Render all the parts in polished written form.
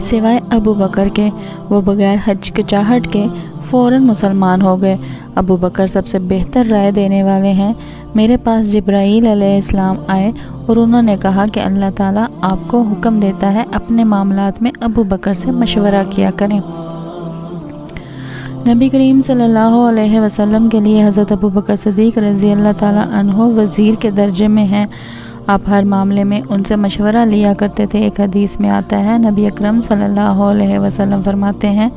سوائے ابو بکر کے، وہ بغیر ہچکچاہٹ کے فوراً مسلمان ہو گئے۔ ابو بکر سب سے بہتر رائے دینے والے ہیں۔ میرے پاس جبرائیل علیہ السلام آئے اور انہوں نے کہا کہ اللہ تعالیٰ آپ کو حکم دیتا ہے اپنے معاملات میں ابو بکر سے مشورہ کیا کریں۔ نبی کریم صلی اللہ علیہ وسلم کے لیے حضرت ابو بکر صدیق رضی اللہ تعالیٰ عنہ وزیر کے درجے میں ہیں۔ آپ ہر معاملے میں ان سے مشورہ لیا کرتے تھے۔ ایک حدیث میں آتا ہے، نبی اکرم صلی اللہ علیہ وسلم فرماتے ہیں،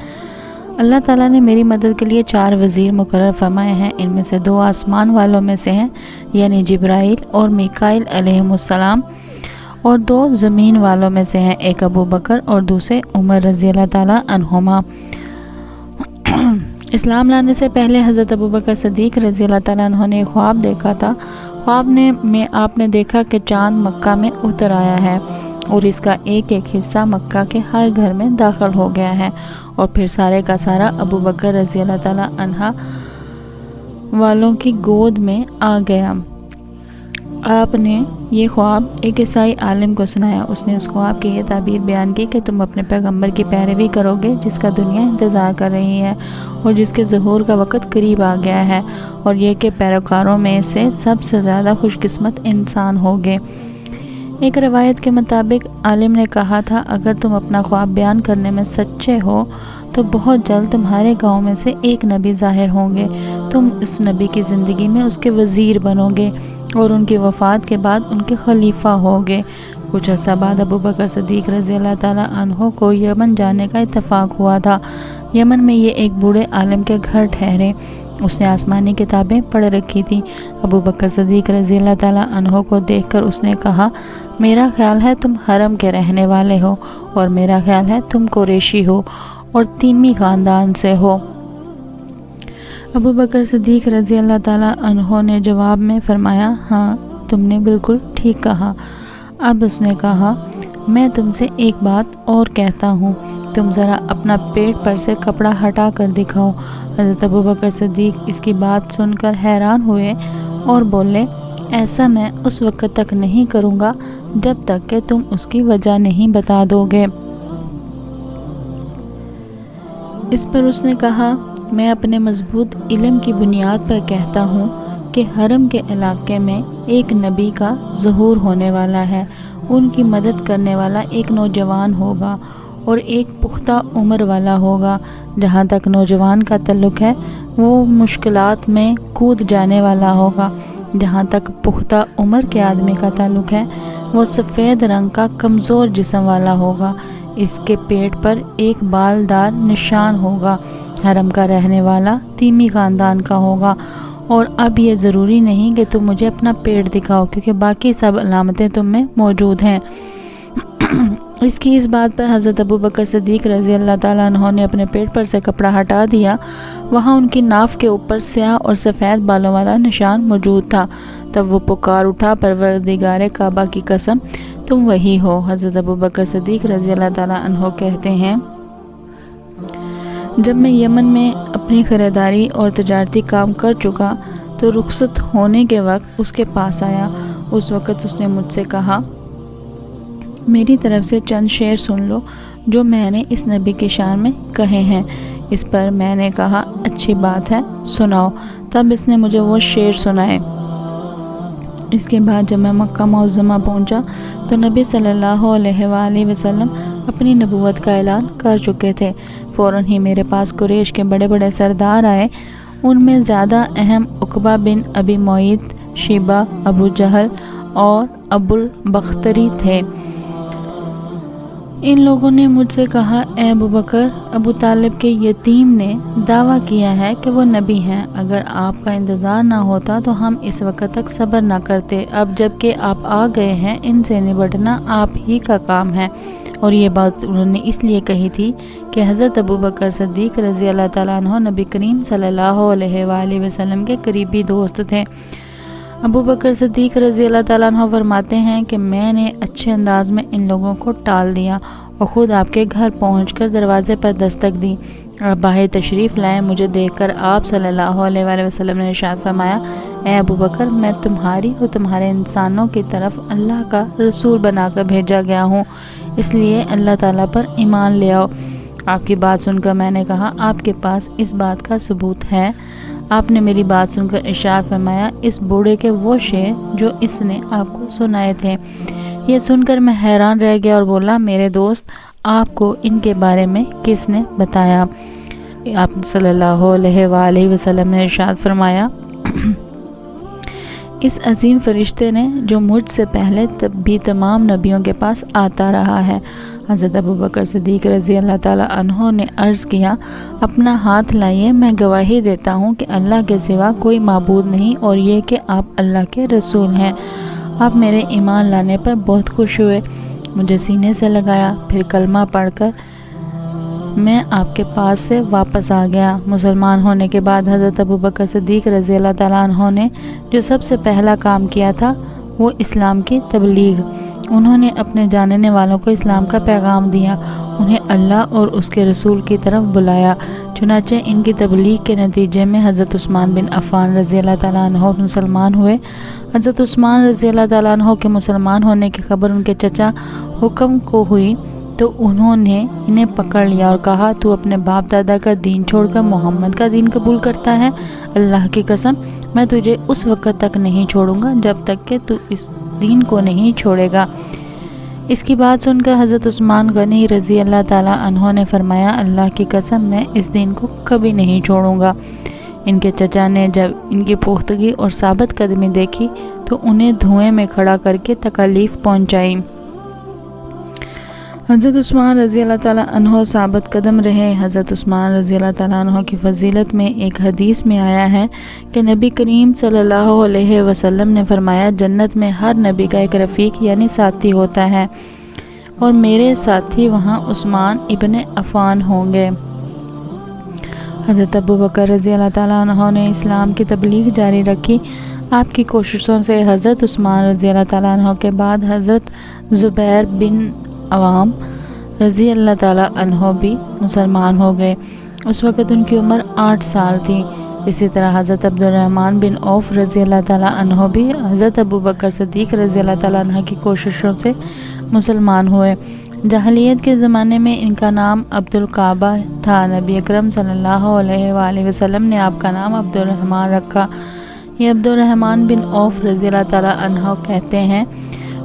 اللہ تعالیٰ نے میری مدد کے لیے 4 وزیر مقرر فرمائے ہیں، ان میں سے 2 آسمان والوں میں سے ہیں، یعنی جبرائیل اور میکائیل علیہم السلام، اور 2 زمین والوں میں سے ہیں، ایک ابو بکر اور دوسرے عمر رضی اللہ تعالیٰ عنہما۔ اسلام لانے سے پہلے حضرت ابو بکر صدیق رضی اللہ تعالیٰ عنہ نے ایک خواب دیکھا تھا۔ خواب میں آپ نے دیکھا کہ چاند مکہ میں اتر آیا ہے اور اس کا ایک ایک حصہ مکہ کے ہر گھر میں داخل ہو گیا ہے، اور پھر سارے کا سارا ابو بکر رضی اللہ تعالیٰ عنہ والوں کی گود میں آ گیا۔ آپ نے یہ خواب ایک عیسائی عالم کو سنایا۔ اس نے اس خواب کی یہ تعبیر بیان کی کہ تم اپنے پیغمبر کی پیروی کرو گے جس کا دنیا انتظار کر رہی ہے اور جس کے ظہور کا وقت قریب آ گیا ہے، اور یہ کہ پیروکاروں میں سے سب سے زیادہ خوش قسمت انسان ہوگے۔ ایک روایت کے مطابق عالم نے کہا تھا، اگر تم اپنا خواب بیان کرنے میں سچے ہو تو بہت جلد تمہارے گاؤں میں سے ایک نبی ظاہر ہوں گے، تم اس نبی کی زندگی میں اس کے وزیر بنو گے اور ان کی وفات کے بعد ان کے خلیفہ ہوگے۔ کچھ عرصہ بعد ابو بکر صدیق رضی اللہ تعالیٰ عنہ کو یمن جانے کا اتفاق ہوا تھا۔ یمن میں یہ ایک بوڑھے عالم کے گھر ٹھہرے۔ اس نے آسمانی کتابیں پڑھ رکھی تھیں۔ ابو بکر صدیق رضی اللہ تعالیٰ عنہ کو دیکھ کر اس نے کہا، میرا خیال ہے تم حرم کے رہنے والے ہو، اور میرا خیال ہے تم قریشی ہو اور تیمی خاندان سے ہو۔ ابو بکر صدیق رضی اللہ تعالیٰ عنہ نے جواب میں فرمایا، ہاں تم نے بالکل ٹھیک کہا۔ اب اس نے کہا، میں تم سے ایک بات اور کہتا ہوں، تم ذرا اپنا پیٹ پر سے کپڑا ہٹا کر دکھاؤ۔ حضرت ابو بکر صدیق اس کی بات سن کر حیران ہوئے اور بولے، ایسا میں اس وقت تک نہیں کروں گا جب تک کہ تم اس کی وجہ نہیں بتا دو گے۔ اس پر اس نے کہا، میں اپنے مضبوط علم کی بنیاد پر کہتا ہوں کہ حرم کے علاقے میں ایک نبی کا ظہور ہونے والا ہے۔ ان کی مدد کرنے والا ایک نوجوان ہوگا اور ایک پختہ عمر والا ہوگا۔ جہاں تک نوجوان کا تعلق ہے وہ مشکلات میں کود جانے والا ہوگا۔ جہاں تک پختہ عمر کے آدمی کا تعلق ہے وہ سفید رنگ کا کمزور جسم والا ہوگا۔ اس کے پیٹ پر ایک بالدار نشان ہوگا۔ حرم کا رہنے والا تیمی خاندان کا ہوگا۔ اور اب یہ ضروری نہیں کہ تم مجھے اپنا پیٹ دکھاؤ کیونکہ باقی سب علامتیں تم میں موجود ہیں۔ اس کی اس بات پر حضرت ابو بکر صدیق رضی اللہ تعالیٰ عنہ نے اپنے پیٹ پر سے کپڑا ہٹا دیا۔ وہاں ان کی ناف کے اوپر سیاہ اور سفید بالوں والا نشان موجود تھا۔ تب وہ پکار اٹھا، پروردگار کعبہ کی قسم تم وہی ہو۔ حضرت ابو بکر صدیق رضی اللہ تعالیٰ عنہ کہتے ہیں، جب میں یمن میں اپنی خریداری اور تجارتی کام کر چکا تو رخصت ہونے کے وقت اس کے پاس آیا۔ اس وقت اس نے مجھ سے کہا، میری طرف سے چند شعر سن لو جو میں نے اس نبی کی شان میں کہے ہیں۔ اس پر میں نے کہا، اچھی بات ہے، سناؤ۔ تب اس نے مجھے وہ شعر سنائے۔ اس کے بعد جب میں مکہ معظمہ پہنچا تو نبی صلی اللہ علیہ وآلہ وسلم اپنی نبوت کا اعلان کر چکے تھے۔ فوراً ہی میرے پاس قریش کے بڑے بڑے سردار آئے۔ ان میں زیادہ اہم عقبہ بن ابی معیط، شیبہ، ابو جہل اور ابو البختری تھے۔ ان لوگوں نے مجھ سے کہا، اے ابو بکر، ابو طالب کے یتیم نے دعویٰ کیا ہے کہ وہ نبی ہیں۔ اگر آپ کا انتظار نہ ہوتا تو ہم اس وقت تک صبر نہ کرتے۔ اب جب کہ آپ آ گئے ہیں، ان سے نبٹنا آپ ہی کا کام ہے۔ اور یہ بات انہوں نے اس لیے کہی تھی کہ حضرت ابو بکر صدیق رضی اللہ تعالیٰ عنہ نبی کریم صلی اللہ علیہ وآلہ وسلم کے قریبی دوست تھے۔ ابو بکر صدیق رضی اللہ تعالیٰ عنہ فرماتے ہیں کہ میں نے اچھے انداز میں ان لوگوں کو ٹال دیا اور خود آپ کے گھر پہنچ کر دروازے پر دستک دی۔ آپ باہر تشریف لائے۔ مجھے دیکھ کر آپ صلی اللہ علیہ وآلہ وسلم نے ارشاد فرمایا، اے ابو بکر، میں تمہاری اور تمہارے انسانوں کی طرف اللہ کا رسول بنا کر بھیجا گیا ہوں، اس لیے اللہ تعالیٰ پر ایمان لے آؤ۔ آپ کی بات سن کر میں نے کہا، آپ کے پاس اس بات کا ثبوت ہے؟ آپ نے میری بات سن کر ارشاد فرمایا، اس بوڑھے کے وہ شعر جو اس نے آپ کو سنائے تھے۔ یہ سن کر میں حیران رہ گیا اور بولا، میرے دوست، آپ کو ان کے بارے میں کس نے بتایا؟ آپ صلی اللہ علیہ وآلہ وسلم نے ارشاد فرمایا، اس عظیم فرشتے نے جو مجھ سے پہلے بھی تمام نبیوں کے پاس آتا رہا ہے۔ حضرت ابوبکر صدیق رضی اللہ تعالیٰ عنہ نے عرض کیا، اپنا ہاتھ لائیے، میں گواہی دیتا ہوں کہ اللہ کے سوا کوئی معبود نہیں اور یہ کہ آپ اللہ کے رسول ہیں۔ آپ میرے ایمان لانے پر بہت خوش ہوئے، مجھے سینے سے لگایا، پھر کلمہ پڑھ کر میں آپ کے پاس سے واپس آ گیا۔ مسلمان ہونے کے بعد حضرت ابوبکر صدیق رضی اللہ تعالیٰ عنہ نے جو سب سے پہلا کام کیا تھا وہ اسلام کی تبلیغ۔ انہوں نے اپنے جاننے والوں کو اسلام کا پیغام دیا، انہیں اللہ اور اس کے رسول کی طرف بلایا۔ چنانچہ ان کی تبلیغ کے نتیجے میں حضرت عثمان بن عفان رضی اللہ تعالیٰ عنہ مسلمان ہوئے۔ حضرت عثمان رضی اللہ تعالیٰ عنہ کے مسلمان ہونے کی خبر ان کے چچا حکم کو ہوئی تو انہوں نے انہیں پکڑ لیا اور کہا، تو اپنے باپ دادا کا دین چھوڑ کر محمد کا دین قبول کرتا ہے؟ اللہ کی قسم، میں تجھے اس وقت تک نہیں چھوڑوں گا جب تک کہ تو اس دین کو نہیں چھوڑے گا۔ اس کی بات سن کر حضرت عثمان غنی رضی اللہ تعالیٰ عنہ نے فرمایا، اللہ کی قسم، میں اس دین کو کبھی نہیں چھوڑوں گا۔ ان کے چچا نے جب ان کی پختگی اور ثابت قدمی دیکھی تو انہیں دھوئیں میں کھڑا کر کے تکالیف پہنچائی۔ حضرت عثمان رضی اللہ تعالیٰ عنہ ثابت قدم رہے۔ حضرت عثمان رضی اللہ تعالیٰ عنہ کی فضیلت میں ایک حدیث میں آیا ہے کہ نبی کریم صلی اللہ علیہ وسلم نے فرمایا، جنت میں ہر نبی کا ایک رفیق یعنی ساتھی ہوتا ہے، اور میرے ساتھی وہاں عثمان ابن عفان ہوں گے۔ حضرت ابوبکر رضی اللہ تعالیٰ عنہ نے اسلام کی تبلیغ جاری رکھی۔ آپ کی کوششوں سے حضرت عثمان رضی اللہ تعالیٰ عنہ کے بعد حضرت زبیر بن عوام رضی اللہ تعالیٰ عنہ بھی مسلمان ہو گئے۔ اس وقت ان کی عمر 8 سال تھی۔ اسی طرح حضرت عبد الرحمن بن عوف رضی اللہ تعالیٰ عنہ بھی حضرت ابوبکر صدیق رضی اللہ تعالیٰ عنہ کی کوششوں سے مسلمان ہوئے۔ جاہلیت کے زمانے میں ان کا نام عبد الکعبہ تھا۔ نبی اکرم صلی اللہ علیہ وآلہ وسلم نے آپ کا نام عبد الرحمن رکھا۔ یہ عبد الرحمن بن عوف رضی اللہ تعالیٰ عنہ کہتے ہیں،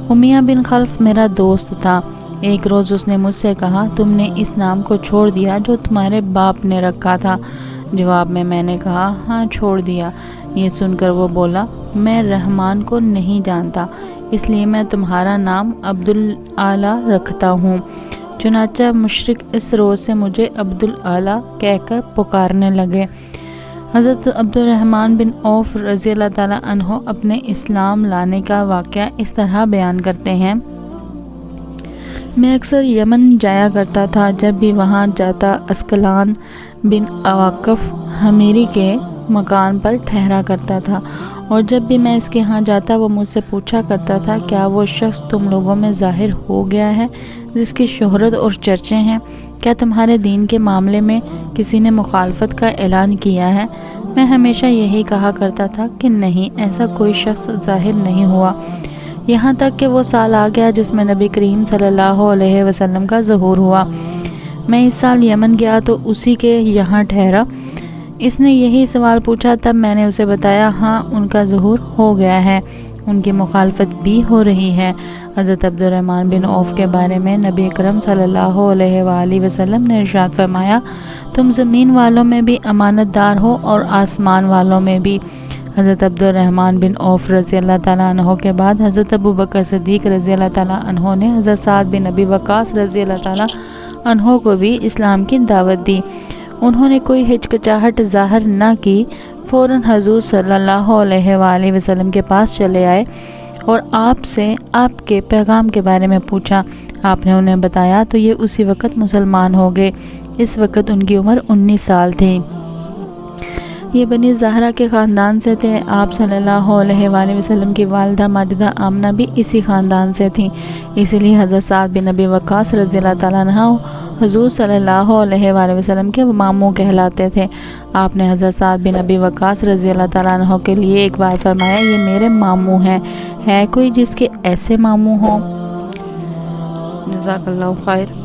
امیہ بن خلف میرا دوست تھا۔ ایک روز اس نے مجھ سے کہا، تم نے اس نام کو چھوڑ دیا جو تمہارے باپ نے رکھا تھا؟ جواب میں نے کہا، ہاں چھوڑ دیا۔ یہ سن کر وہ بولا، میں رحمان کو نہیں جانتا، اس لیے میں تمہارا نام عبدالعالی رکھتا ہوں۔ چنانچہ مشرک اس روز سے مجھے عبدالعالی کہہ کر پکارنے لگے۔ حضرت عبد الرحمن بن عوف رضی اللہ تعالیٰ عنہ اپنے اسلام لانے کا واقعہ اس طرح بیان کرتے ہیں، میں اکثر یمن جایا کرتا تھا، جب بھی وہاں جاتا اسکلان بن واقف حمیری کے مکان پر ٹھہرا کرتا تھا، اور جب بھی میں اس کے ہاں جاتا وہ مجھ سے پوچھا کرتا تھا، کیا وہ شخص تم لوگوں میں ظاہر ہو گیا ہے جس کی شہرت اور چرچے ہیں؟ کیا تمہارے دین کے معاملے میں کسی نے مخالفت کا اعلان کیا ہے؟ میں ہمیشہ یہی کہا کرتا تھا کہ نہیں، ایسا کوئی شخص ظاہر نہیں ہوا۔ یہاں تک کہ وہ سال آ گیا جس میں نبی کریم صلی اللہ علیہ وسلم کا ظہور ہوا۔ میں اس سال یمن گیا تو اسی کے یہاں ٹھہرا۔ اس نے یہی سوال پوچھا، تب میں نے اسے بتایا، ہاں ان کا ظہور ہو گیا ہے، ان کی مخالفت بھی ہو رہی ہے۔ حضرت عبد الرحمن بن عوف کے بارے میں نبی اکرم صلی اللہ علیہ وآلہ وسلم نے ارشاد فرمایا، تم زمین والوں میں بھی امانت دار ہو اور آسمان والوں میں بھی۔ حضرت عبد الرحمن بن عوف رضی اللہ تعالیٰ عنہ کے بعد حضرت ابوبکر صدیق رضی اللہ تعالیٰ عنہ نے حضرت سعد بن ابی وقاص رضی اللہ تعالیٰ عنہ کو بھی اسلام کی دعوت دی۔ انہوں نے کوئی ہچکچاہٹ ظاہر نہ کی، فوراً حضور صلی اللہ علیہ وآلہ وسلم کے پاس چلے آئے اور آپ سے آپ کے پیغام کے بارے میں پوچھا۔ آپ نے انہیں بتایا تو یہ اسی وقت مسلمان ہو گئے۔ اس وقت ان کی عمر 19 سال تھی۔ یہ بنی زہرہ کے خاندان سے تھے۔ آپ صلی اللہ علیہ وآلہ وسلم کی والدہ ماجدہ آمنہ بھی اسی خاندان سے تھیں، اسی لیے حضرت سعد بن ابی وقاص رضی اللہ تعالیٰ عنہ حضور صلی اللہ علیہ وآلہ وسلم کے ماموں کہلاتے تھے۔ آپ نے حضرت سعد بن ابی وقاص رضی اللہ تعالیٰ عنہ کے لیے ایک بار فرمایا، یہ میرے ماموں ہیں، ہے کوئی جس کے ایسے ماموں ہوں؟ جزاک اللہ خیر۔